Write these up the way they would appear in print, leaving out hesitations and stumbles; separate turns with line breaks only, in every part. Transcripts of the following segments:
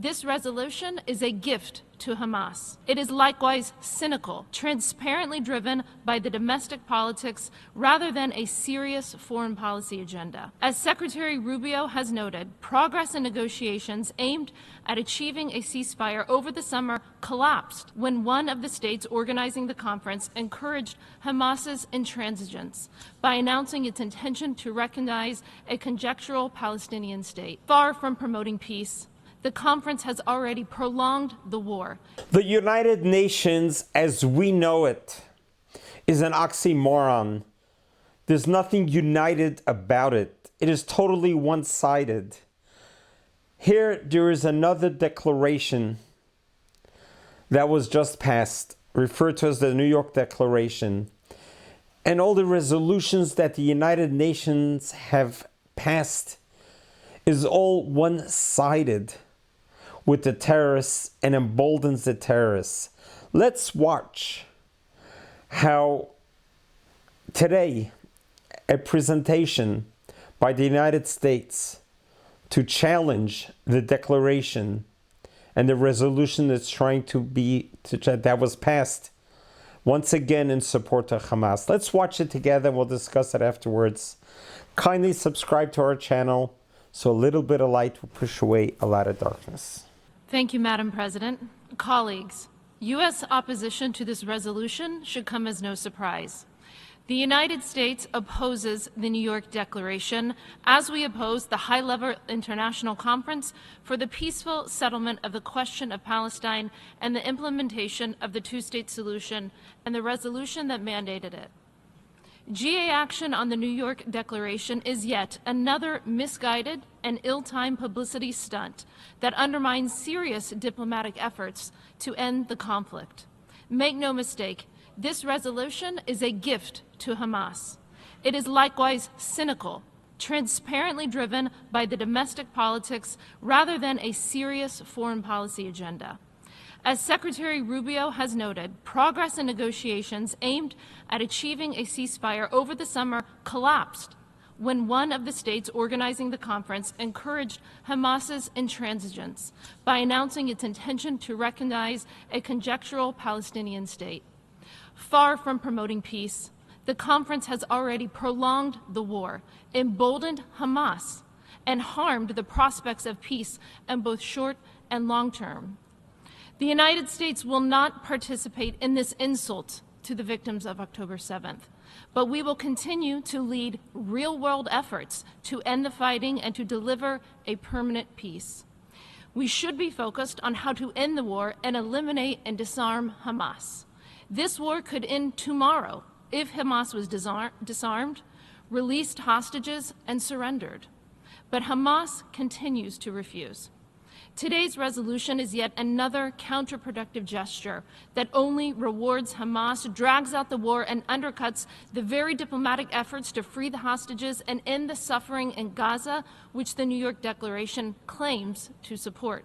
This resolution is a gift to Hamas. It is likewise cynical, transparently driven by the domestic politics rather than a serious foreign policy agenda. As Secretary Rubio has noted, progress in negotiations aimed at achieving a ceasefire over the summer collapsed when one of the states organizing the conference encouraged Hamas's intransigence by announcing its intention to recognize a conjectural Palestinian state. Far from promoting peace, the conference has already prolonged the war.
The United Nations, as we know it, is an oxymoron. There's nothing united about it. It is totally one-sided. Here, there is another declaration that was just passed, referred to as the New York Declaration. And all the resolutions that the United Nations have passed is all one-sided with the terrorists and emboldens the terrorists. Let's watch how today a presentation by the United States to challenge the declaration and the resolution that's trying to be that was passed once again in support of Hamas. Let's watch it together. We'll discuss it afterwards. Kindly subscribe to our channel so a little bit of light will push away a lot of darkness.
Thank you, Madam President. Colleagues, U.S. opposition to this resolution should come as no surprise. The United States opposes the New York Declaration, as we oppose the high-level international conference for the peaceful settlement of the question of Palestine and the implementation of the two-state solution and the resolution that mandated it. GA action on the New York Declaration is yet another misguided and ill-timed publicity stunt that undermines serious diplomatic efforts to end the conflict. Make no mistake, this resolution is a gift to Hamas. It is likewise cynical, transparently driven by the domestic politics rather than a serious foreign policy agenda. As Secretary Rubio has noted, progress in negotiations aimed at achieving a ceasefire over the summer collapsed when one of the states organizing the conference encouraged Hamas's intransigence by announcing its intention to recognize a conjectural Palestinian state. Far from promoting peace, the conference has already prolonged the war, emboldened Hamas, and harmed the prospects of peace in both short and long term. The United States will not participate in this insult to the victims of October 7th, but we will continue to lead real-world efforts to end the fighting and to deliver a permanent peace. We should be focused on how to end the war and eliminate and disarm Hamas. This war could end tomorrow if Hamas was disarmed, released hostages, and surrendered. But Hamas continues to refuse. Today's resolution is yet another counterproductive gesture that only rewards Hamas, drags out the war, and undercuts the very diplomatic efforts to free the hostages and end the suffering in Gaza, which the New York Declaration claims to support.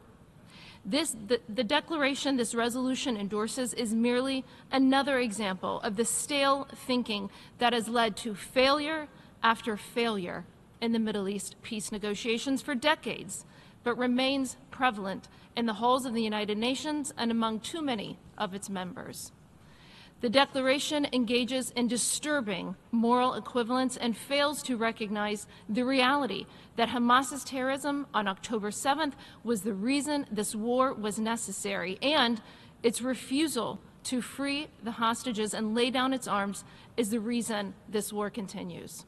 The declaration this resolution endorses is merely another example of the stale thinking that has led to failure after failure in the Middle East peace negotiations for decades, but remains prevalent in the halls of the United Nations and among too many of its members. The declaration engages in disturbing moral equivalence and fails to recognize the reality that Hamas's terrorism on October 7th was the reason this war was necessary, and its refusal to free the hostages and lay down its arms is the reason this war continues.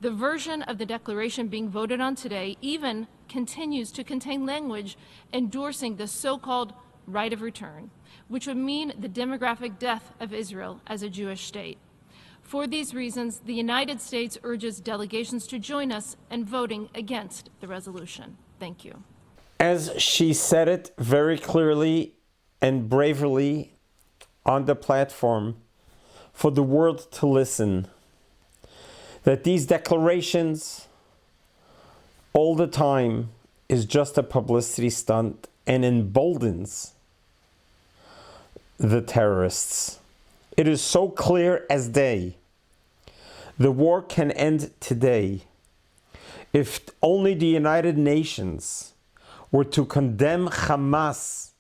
The version of the declaration being voted on today even continues to contain language endorsing the so-called right of return, which would mean the demographic death of Israel as a Jewish state. For these reasons, the United States urges delegations to join us in voting against the resolution. Thank you.
As she said it very clearly and bravely on the platform for the world to listen, that these declarations all the time is just a publicity stunt and emboldens the terrorists. It is so clear as day. The war can end today if only the United Nations were to condemn Hamas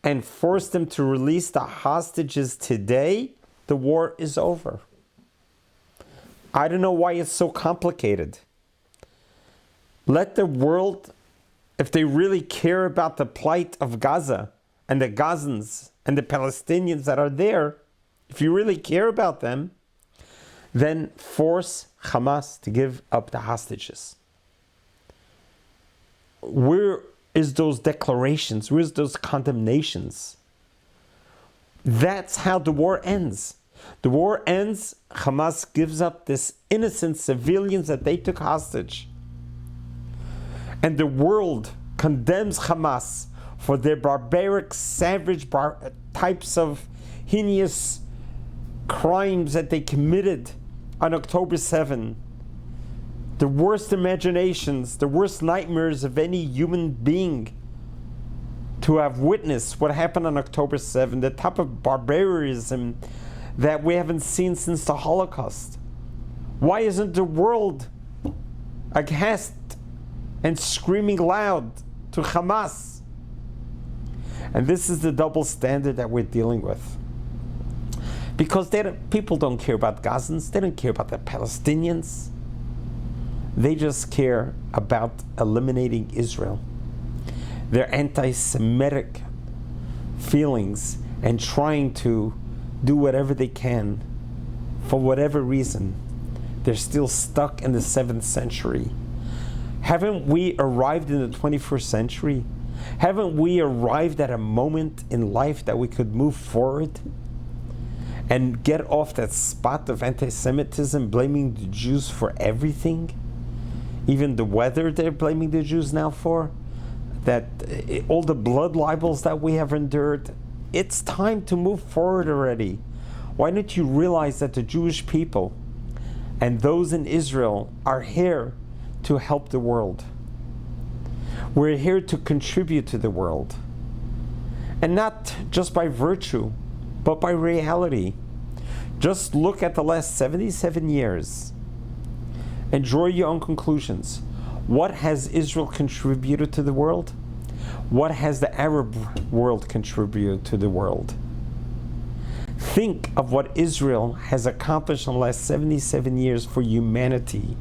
and force them to release the hostages today, the war is over. I don't know why it's so complicated. Let the world, if they really care about the plight of Gaza and the Gazans and the Palestinians that are there, if you really care about them, then force Hamas to give up the hostages. Where is those declarations? Where's those condemnations? That's how the war ends. The war ends, Hamas gives up this innocent civilians that they took hostage. And the world condemns Hamas for their barbaric, savage types of heinous crimes that they committed on October 7. The worst imaginations, the worst nightmares of any human being to have witnessed what happened on October 7, the type of barbarism that we haven't seen since the Holocaust. Why isn't the world aghast and screaming loud to Hamas? And this is the double standard that we're dealing with. Because people don't care about Gazans, they don't care about the Palestinians. They just care about eliminating Israel. Their anti-Semitic feelings and trying to do whatever they can, for whatever reason, they're still stuck in the 7th century. Haven't we arrived in the 21st century? Haven't we arrived at a moment in life that we could move forward and get off that spot of anti-Semitism, blaming the Jews for everything? Even the weather they're blaming the Jews now for? That all the blood libels that we have endured? It's time to move forward already. Why don't you realize that the Jewish people and those in Israel are here to help the world? We're here to contribute to the world. And not just by virtue, but by reality. Just look at the last 77 years and draw your own conclusions. What has Israel contributed to the world? What has the Arab world contributed to the world? Think of what Israel has accomplished in the last 77 years for humanity.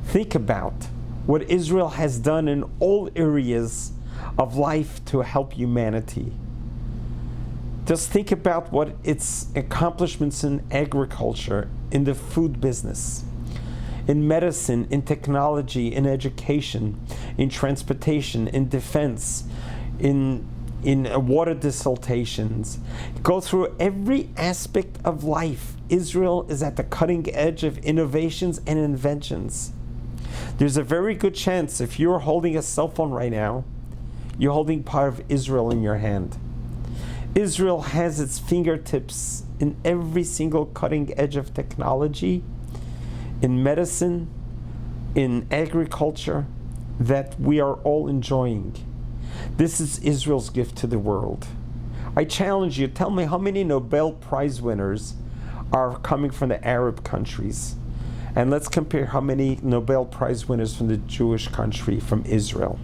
Think about what Israel has done in all areas of life to help humanity. Just think about what its accomplishments in agriculture, in the food business, in medicine, in technology, in education, in transportation, in defense, in water dissertations. Go through every aspect of life. Israel is at the cutting edge of innovations and inventions. There's a very good chance if you're holding a cell phone right now, you're holding part of Israel in your hand. Israel has its fingertips in every single cutting edge of technology, in medicine, in agriculture, that we are all enjoying. This is Israel's gift to the world. I challenge you, tell me how many Nobel Prize winners are coming from the Arab countries. And let's compare how many Nobel Prize winners from the Jewish country, from Israel.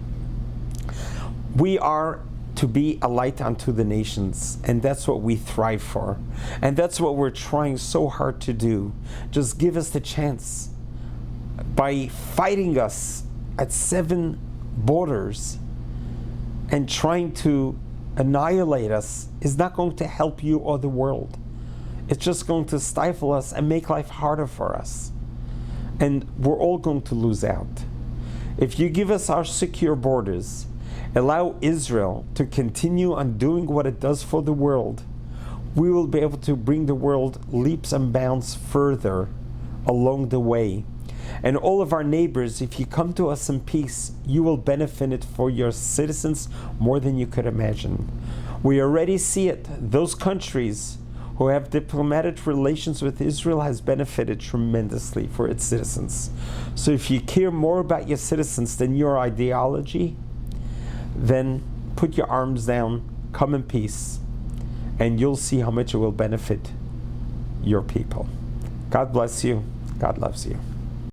We are to be a light unto the nations, and that's what we thrive for. And that's what we're trying so hard to do. Just give us the chance. By fighting us at 7 borders and trying to annihilate us is not going to help you or the world. It's just going to stifle us and make life harder for us. And we're all going to lose out. If you give us our secure borders, allow Israel to continue on doing what it does for the world, we will be able to bring the world leaps and bounds further along the way. And all of our neighbors, if you come to us in peace, you will benefit it for your citizens more than you could imagine. We already see it. Those countries who have diplomatic relations with Israel has benefited tremendously for its citizens. So if you care more about your citizens than your ideology, then put your arms down, come in peace, and you'll see how much it will benefit your people. God bless you. God loves you.